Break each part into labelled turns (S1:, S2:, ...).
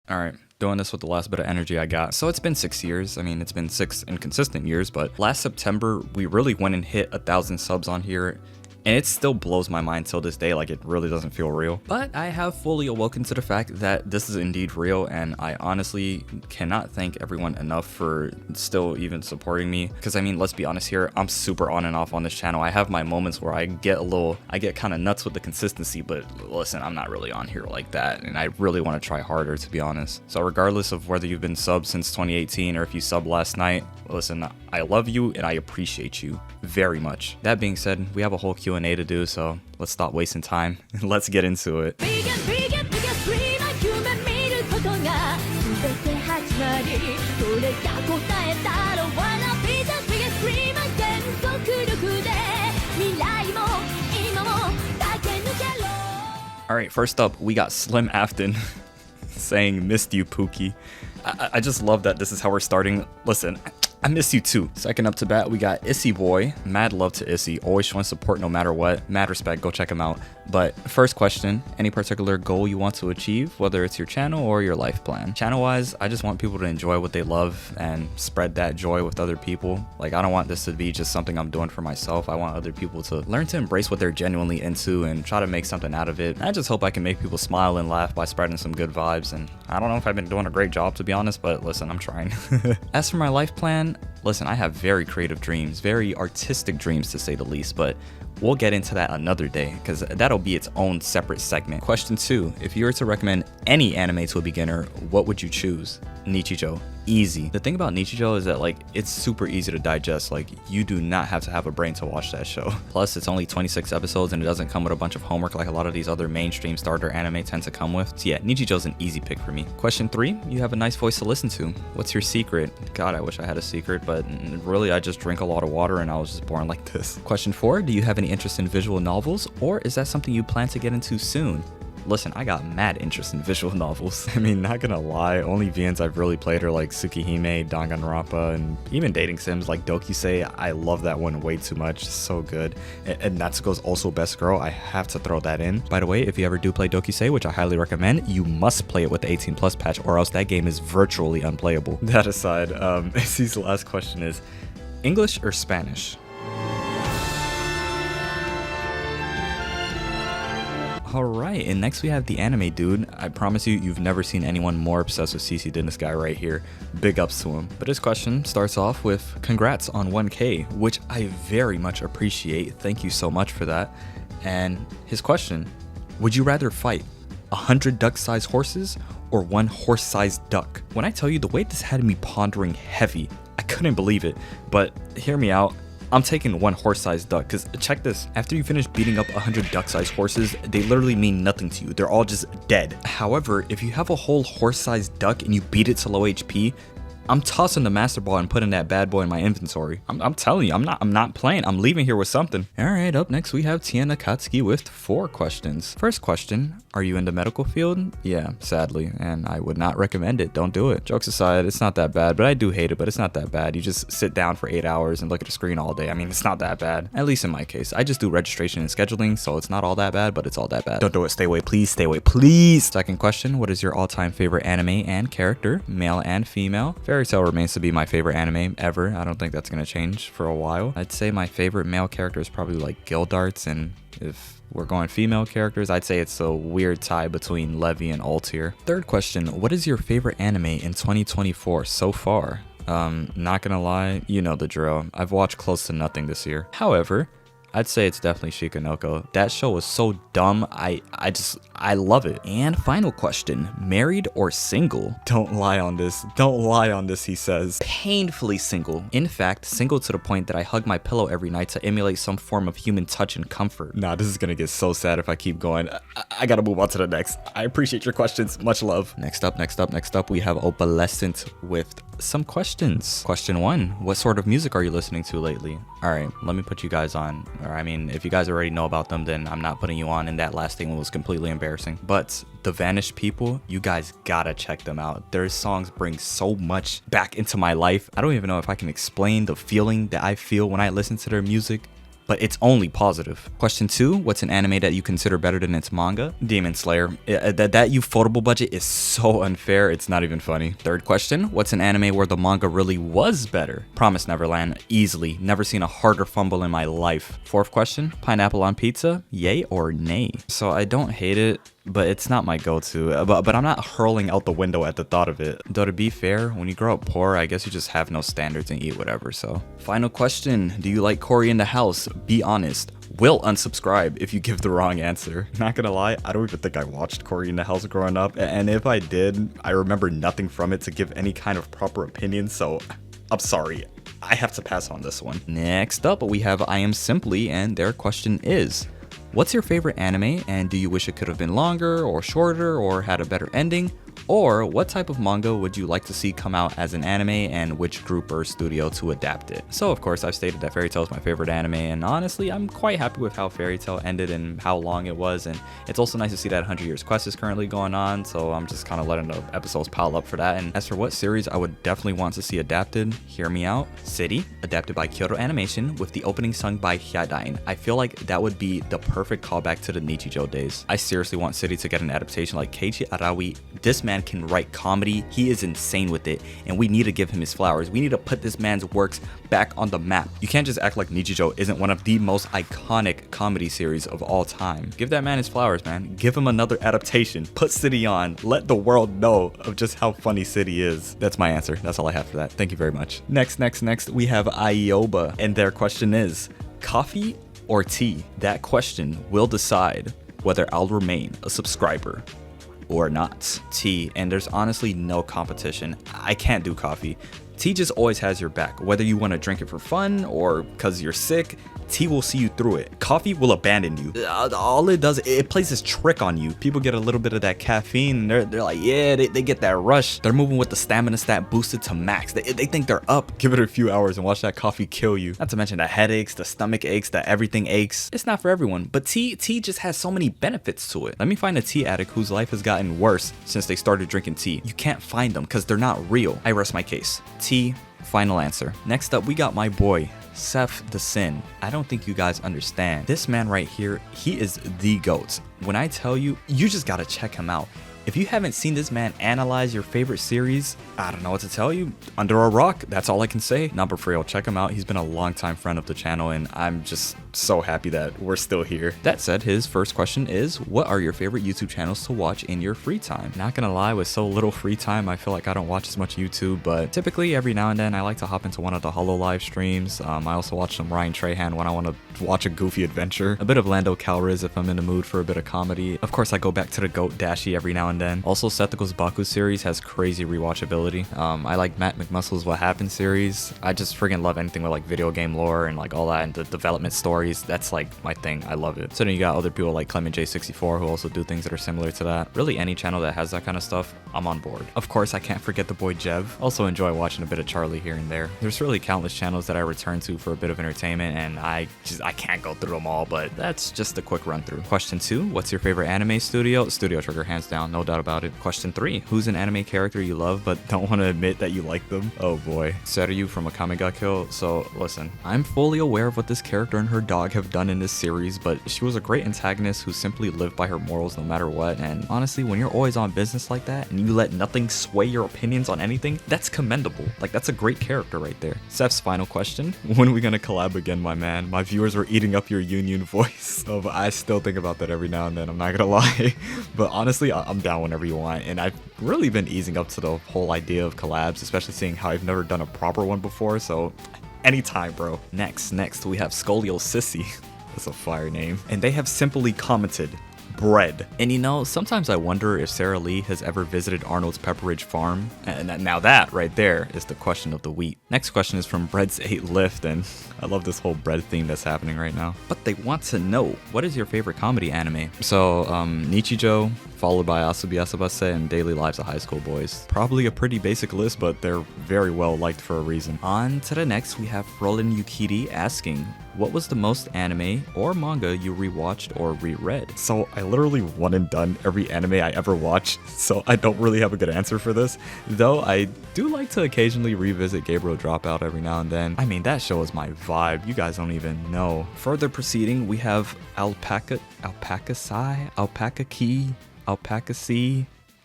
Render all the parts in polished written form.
S1: Alright, doing this with the last bit of energy I got. So it's been 6 years. I mean, it's been 6 inconsistent years, but last September, we really went and hit 1,000 subs on here. And it still blows my mind till this day, like it really doesn't feel real. But I have fully awoken to the fact that this is indeed real, and I honestly cannot thank everyone enough for still even supporting me. Because I mean, let's be honest here, I'm super on and off on this channel. I have my moments where I get kind of nuts with the consistency, but listen, I'm not really on here like that, and I really want to try harder, to be honest. So regardless of whether you've been subbed since 2018 or if you subbed last night, listen, I love you and I appreciate you very much. That being said, we have a whole Q&A to do, so let's stop wasting time and let's get into it. Alright, first up, we got Slim Afton saying, "Missed you, Pookie." I just love that this is how we're starting. Listen, I miss you too. Second up to bat, we got Issy Boy. Mad love to Issy. Always showing support no matter what. Mad respect. Go check him out. But first question, any particular goal you want to achieve, whether it's your channel or your life plan? Channel wise, I just want people to enjoy what they love and spread that joy with other people. Like, I don't want this to be just something I'm doing for myself. I want other people to learn to embrace what they're genuinely into and try to make something out of it. I just hope I can make people smile and laugh by spreading some good vibes. And I don't know if I've been doing a great job, to be honest, but listen, I'm trying. As for my life plan, listen, I have very creative dreams, very artistic dreams to say the least, but we'll get into that another day because that'll be its own separate segment. Question 2, if you were to recommend any anime to a beginner, what would you choose? Nichijou. Easy. The thing about Nichijou is that, like, it's super easy to digest. Like, you do not have to have a brain to watch that show. Plus, it's only 26 episodes and it doesn't come with a bunch of homework like a lot of these other mainstream starter anime tend to come with. So yeah, Nichijou's an easy pick for me. Question 3, you have a nice voice to listen to. What's your secret? God, I wish I had a secret, but really I just drink a lot of water and I was just born like this. Question 4, do you have any interest in visual novels, or is that something you plan to get into soon? Listen, I got mad interest in visual novels. I mean, not gonna lie, only VNs I've really played are like Tsukihime, Danganronpa, and even dating sims like Dokisei. I love that one way too much. So good. And Natsuko's also best girl. I have to throw that in. By the way, if you ever do play Dokisei, which I highly recommend, you must play it with the 18+ patch or else that game is virtually unplayable. That aside, Izzy's last question is, English or Spanish? Alright, and next we have the anime dude. I promise you, you've never seen anyone more obsessed with CC than this guy right here. Big ups to him. But his question starts off with, congrats on 1K, which I very much appreciate. Thank you so much for that. And his question, would you rather fight 100 duck-sized horses or 1 horse-sized duck? When I tell you, the way this had me pondering heavy, I couldn't believe it. But hear me out. I'm taking 1 horse-sized duck, because check this, after you finish beating up 100 duck-sized horses, they literally mean nothing to you. They're all just dead. However, if you have a whole horse-sized duck and you beat it to low HP, I'm tossing the master ball and putting that bad boy in my inventory. I'm telling you, I'm not playing. I'm leaving here with something. All right, up next we have Tiana Katsuki with 4 questions. First question, are you in the medical field? Yeah, sadly, and I would not recommend it. Don't do it. Jokes aside, it's not that bad, but I do hate it, but it's not that bad. You just sit down for 8 hours and look at a screen all day. I mean, it's not that bad. At least in my case. I just do registration and scheduling, so it's not all that bad, but it's all that bad. Don't do it. Stay away, please. Stay away, please. Second question, what is your all-time favorite anime and character, male and female? Fairy Tail remains to be my favorite anime ever. I don't think that's gonna change for a while. I'd say my favorite male character is probably like Gildarts, and if we're going female characters, I'd say it's a weird tie between Levi and Altair. Third question, what is your favorite anime in 2024 so far? Not gonna lie, you know the drill. I've watched close to nothing this year. However, I'd say it's definitely Shikanoko. That show was so dumb, I love it. And final question, married or single? Don't lie on this. Don't lie on this, he says. Painfully single. In fact, single to the point that I hug my pillow every night to emulate some form of human touch and comfort. Nah, this is gonna get so sad if I keep going. I gotta move on to the next. I appreciate your questions. Much love. Next up, we have Opalescent with some questions. Question 1, what sort of music are you listening to lately? All right, let me put you guys on. Or I mean, if you guys already know about them, then I'm not putting you on, and that last thing was completely embarrassing. But The Vanished People, you guys gotta check them out. Their songs bring so much back into my life. I don't even know if I can explain the feeling that I feel when I listen to their music. but it's only positive. Question 2, what's an anime that you consider better than its manga? Demon Slayer. That ufotable budget is so unfair, it's not even funny. Third question, what's an anime where the manga really was better? Promise Neverland, easily. Never seen a harder fumble in my life. Fourth question, pineapple on pizza, yay or nay? So I don't hate it, but it's not my go-to. But I'm not hurling out the window at the thought of it. Though to be fair, when you grow up poor, I guess you just have no standards and eat whatever, so. Final question, do you like Cory in the House? Be honest. Will unsubscribe if you give the wrong answer. Not gonna lie, I don't even think I watched Cory in the House growing up, and if I did, I remember nothing from it to give any kind of proper opinion, so I'm sorry. I have to pass on this one. Next up, we have I Am Simply, and their question is, what's your favorite anime, and do you wish it could have been longer or shorter or had a better ending? Or what type of manga would you like to see come out as an anime, and which group or studio to adapt it? So of course I've stated that Fairy Tail is my favorite anime, and honestly I'm quite happy with how Fairy Tail ended and how long it was, and it's also nice to see that 100 Years Quest is currently going on, so I'm just kind of letting the episodes pile up for that. And as for what series I would definitely want to see adapted, hear me out. City, adapted by Kyoto Animation with the opening sung by Howdy. I feel like that would be the perfect callback to the Nichijou days. I seriously want City to get an adaptation like Keiichi Arawi. This man can write comedy, he is insane with it, and we need to give him his flowers. We need to put this man's works back on the map. You can't just act like Nichijou isn't one of the most iconic comedy series of all time. Give that man his flowers, man. Give him another adaptation. Put City on. Let the world know of just how funny City is. That's my answer. That's all I have for that. Thank you very much. Next, we have Ayoba, and their question is, coffee or tea? That question will decide whether I'll remain a subscriber or not. Tea, and there's honestly no competition. I can't do coffee. Tea just always has your back, whether you want to drink it for fun or because you're sick. Tea will see you through it. Coffee will abandon you. All it does, it plays this trick on you. People get a little bit of that caffeine, and they're like, yeah, they get that rush. They're moving with the stamina stat boosted to max. They think they're up. Give it a few hours and watch that coffee kill you. Not to mention the headaches, the stomach aches, the everything aches. It's not for everyone, but tea just has so many benefits to it. Let me find a tea addict whose life has gotten worse since they started drinking tea. You can't find them because they're not real. I rest my case. Tea, final answer. Next up, we got my boy, Seth the Sin. I don't think you guys understand. This man right here, he is the GOAT. When I tell you, you just gotta check him out. If you haven't seen this man analyze your favorite series, I don't know what to tell you. Under a rock, that's all I can say. Nah, but for real, check him out. He's been a longtime friend of the channel, and I'm just so happy that we're still here. That said, his first question is, what are your favorite YouTube channels to watch in your free time? Not gonna lie, with so little free time, I feel like I don't watch as much YouTube, but typically every now and then I like to hop into one of the Holo live streams. I also watch some Ryan Trahan when I want to watch a goofy adventure. A bit of Lando Calriss if I'm in the mood for a bit of comedy. Of course, I go back to the GOAT Dashi every now and then. Also, Sethico's Baku series has crazy rewatchability. I like Matt McMuscle's What Happened series. I just friggin' love anything with like video game lore and like all that and the development stories. That's like my thing. I love it. So then you got other people like Clement J64 who also do things that are similar to that. Really any channel that has that kind of stuff, I'm on board. Of course, I can't forget the boy Jev. Also enjoy watching a bit of Charlie here and there. There's really countless channels that I return to for a bit of entertainment, and I can't go through them all, but that's just a quick run through. Question 2, what's your favorite anime studio? Studio Trigger, hands down, no doubt about it. Question 3, who's an anime character you love but don't want to admit that you like them? Oh boy. Seryu from Akame ga Kill. So listen, I'm fully aware of what this character and her dog have done in this series, but she was a great antagonist who simply lived by her morals no matter what, and honestly, when you're always on business like that and you let nothing sway your opinions on anything, that's commendable. Like, that's a great character right there. Seth's final question, when are we gonna collab again, my man? My viewers were eating up your Union voice. Oh, but I still think about that every now and then, I'm not gonna lie. But honestly, I'm down whenever you want, and I've really been easing up to the whole idea of collabs, especially seeing how I've never done a proper one before, so anytime, bro. Next, we have Scolio Sissy. That's a fire name. And they have simply commented, bread. And you know, sometimes I wonder if Sarah Lee has ever visited Arnold's Pepperidge Farm. And now that right there is the question of the week. Next question is from Bread's 8 Lift, and I love this whole bread theme that's happening right now. But they want to know, what is your favorite comedy anime? So, Nichijou, followed by Asobi Asabase and Daily Lives of High School Boys. Probably a pretty basic list, but they're very well liked for a reason. On to the next, we have Roland Yukiri asking, what was the most anime or manga you rewatched or reread? So I literally one and done every anime I ever watched, so I don't really have a good answer for this, though I do like to occasionally revisit Gabriel Dropout every now and then. I mean, that show is my vibe, you guys don't even know. Further proceeding, we have Alpaca Sea.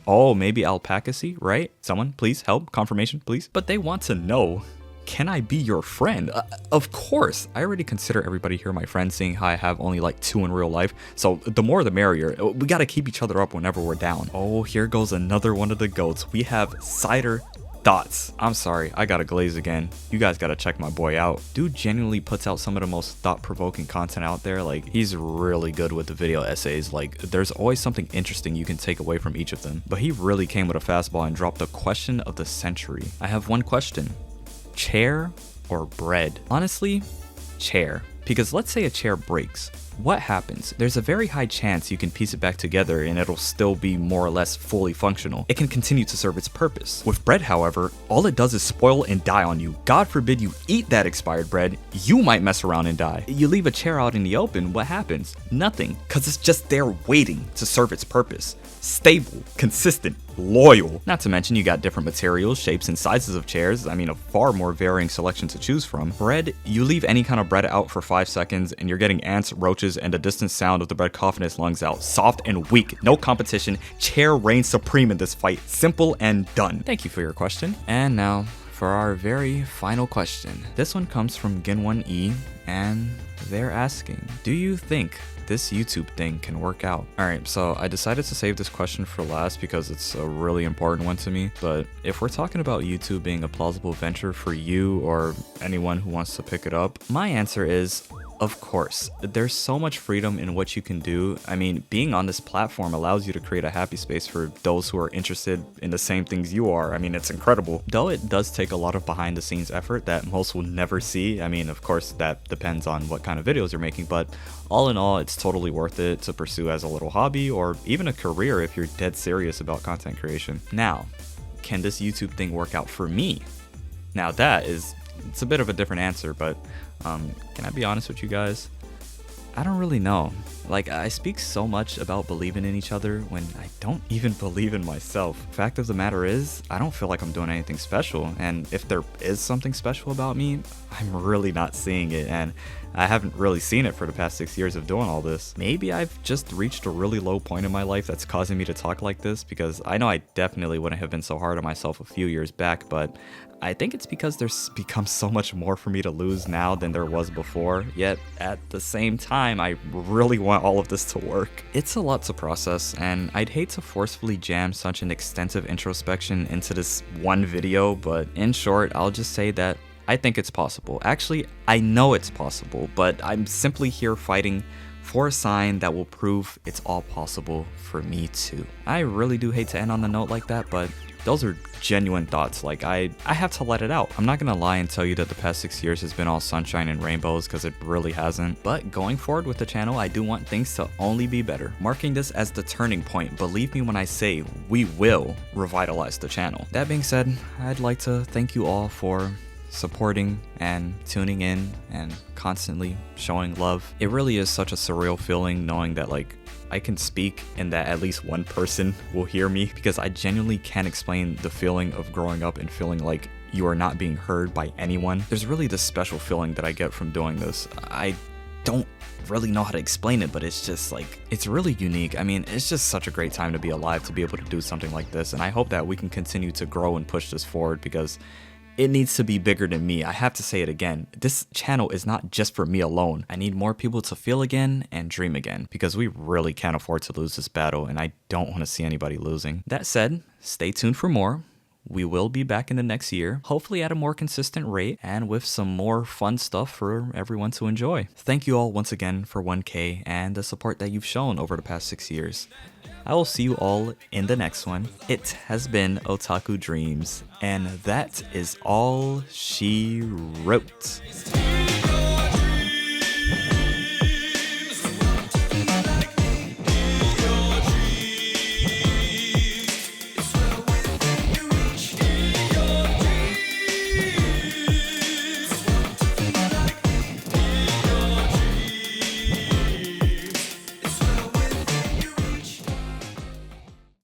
S1: Oh, maybe Alpacacy, right? Someone, please help, confirmation, please. But they want to know, can I be your friend? Of course. I already consider everybody here my friend, seeing how I have only like 2 in real life. So the more the merrier. We gotta keep each other up whenever we're down. Oh, here goes another one of the goats. We have Cider Thoughts. I'm sorry, I gotta glaze again. You guys gotta check my boy out. Dude genuinely puts out some of the most thought-provoking content out there. Like, he's really good with the video essays. Like, there's always something interesting you can take away from each of them. But he really came with a fastball and dropped the question of the century. I have one question. Chair or bread? Honestly, chair. Because let's say a chair breaks. What happens? There's a very high chance you can piece it back together and it'll still be more or less fully functional. It can continue to serve its purpose. With bread, however, all it does is spoil and die on you. God forbid you eat that expired bread, you might mess around and die. You leave a chair out in the open, what happens? Nothing, because it's just there waiting to serve its purpose. Stable, consistent, loyal. Not to mention you got different materials, shapes, and sizes of chairs. I mean, a far more varying selection to choose from. Bread, you leave any kind of bread out for 5 seconds and you're getting ants, roaches, and the distant sound of the bread coughing its lungs out. Soft and weak, no competition. Chair reigns supreme in this fight. Simple and done. Thank you for your question. And now for our very final question. This one comes from Gin1E, and they're asking, do you think this YouTube thing can work out? Alright, so I decided to save this question for last because it's a really important one to me, but if we're talking about YouTube being a plausible venture for you or anyone who wants to pick it up, my answer is, of course. There's so much freedom in what you can do. I mean, being on this platform allows you to create a happy space for those who are interested in the same things you are. I mean, it's incredible. Though it does take a lot of behind the scenes effort that most will never see. I mean, of course, that depends on what kind of videos you're making, but all in all, it's totally worth it to pursue as a little hobby or even a career if you're dead serious about content creation. Now, can this YouTube thing work out for me? Now it's a bit of a different answer, but can I be honest with you guys? I don't really know. Like, I speak so much about believing in each other when I don't even believe in myself. Fact of the matter is, I don't feel like I'm doing anything special, and if there is something special about me, I'm really not seeing it, and I haven't really seen it for the past 6 years of doing all this. Maybe I've just reached a really low point in my life that's causing me to talk like this, because I know I definitely wouldn't have been so hard on myself a few years back, but I think it's because there's become so much more for me to lose now than there was before, yet at the same time, I really want all of this to work. It's a lot to process, and I'd hate to forcefully jam such an extensive introspection into this one video, but in short, I'll just say that I think it's possible. Actually, I know it's possible, but I'm simply here fighting for a sign that will prove it's all possible for me too. I really do hate to end on a note like that, but those are genuine thoughts. Like, I have to let it out. I'm not gonna lie and tell you that the past 6 years has been all sunshine and rainbows, because it really hasn't. But going forward with the channel, I do want things to only be better. Marking this as the turning point, believe me when I say we will revitalize the channel. That being said, I'd like to thank you all for supporting and tuning in and constantly showing love. It really is such a surreal feeling knowing that, like, I can speak and that at least one person will hear me, because I genuinely can't explain the feeling of growing up and feeling like you are not being heard by anyone. There's really this special feeling that I get from doing this. I don't really know how to explain it, but it's just like, it's really unique. I mean, it's just such a great time to be alive, to be able to do something like this, and I hope that we can continue to grow and push this forward, because it needs to be bigger than me. I have to say it again. This channel is not just for me alone. I need more people to feel again and dream again, because we really can't afford to lose this battle, and I don't want to see anybody losing. That said, stay tuned for more. We will be back in the next year, hopefully at a more consistent rate and with some more fun stuff for everyone to enjoy. Thank you all once again for 1K and the support that you've shown over the past 6 years. I will see you all in the next one. It has been Otaku Dreams, and that is all she wrote.